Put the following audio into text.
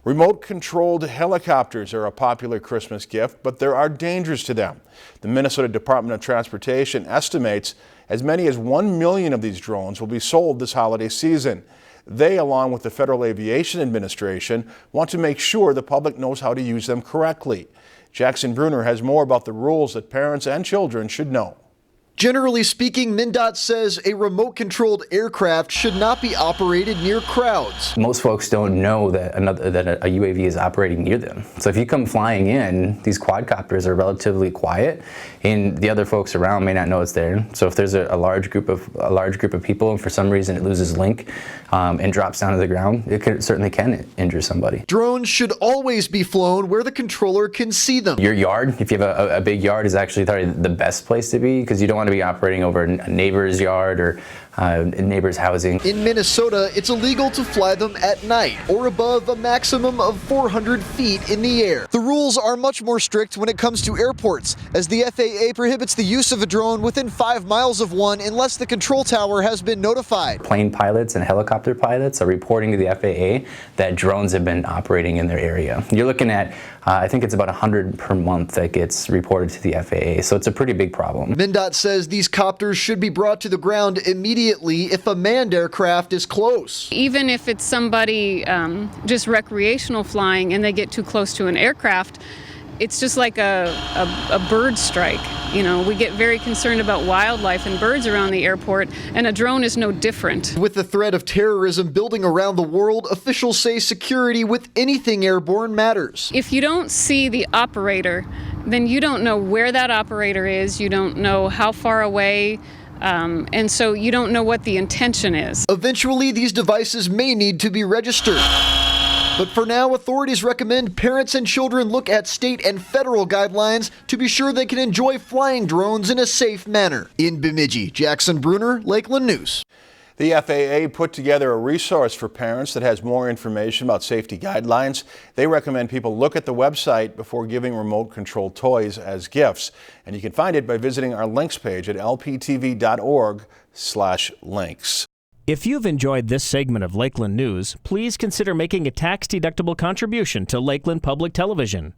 Remote-controlled helicopters are a popular Christmas gift, but there are dangers to them. The Minnesota Department of Transportation estimates as many as 1 million of these drones will be sold this holiday season. They, along with the Federal Aviation Administration, want to make sure the public knows how to use them correctly. Jackson Bruner has more about the rules that parents and children should know. Generally speaking, MnDOT says a remote-controlled aircraft should not be operated near crowds. Most folks don't know that a UAV is operating near them. So if you come flying in, these quadcopters are relatively quiet, and the other folks around may not know it's there. So if there's a large group of people, and for some reason it loses link and drops down to the ground, it certainly can injure somebody. Drones should always be flown where the controller can see them. Your yard, if you have a big yard, is actually probably the best place to be, because you don't want to be operating over a neighbor's yard or a neighbor's housing. In Minnesota, it's illegal to fly them at night or above a maximum of 400 feet in the air. The rules are much more strict when it comes to airports, as the FAA prohibits the use of a drone within 5 miles of one unless the control tower has been notified. Plane pilots and helicopter pilots are reporting to the FAA that drones have been operating in their area. You're looking at, I think it's about 100 per month that gets reported to the FAA, so it's a pretty big problem. MnDOT says these copters should be brought to the ground immediately if a manned aircraft is close. Even if it's somebody just recreational flying and they get too close to an aircraft, it's just like a bird strike. You know, we get very concerned about wildlife and birds around the airport, and a drone is no different. With the threat of terrorism building around the world, officials say security with anything airborne matters. If you don't see the operator, then you don't know where that operator is, you don't know how far away, and so you don't know what the intention is. Eventually, these devices may need to be registered. But for now, authorities recommend parents and children look at state and federal guidelines to be sure they can enjoy flying drones in a safe manner. In Bemidji, Jackson Bruner, Lakeland News. The FAA put together a resource for parents that has more information about safety guidelines. They recommend people look at the website before giving remote-controlled toys as gifts. And you can find it by visiting our links page at lptv.org/links. If you've enjoyed this segment of Lakeland News, please consider making a tax-deductible contribution to Lakeland Public Television.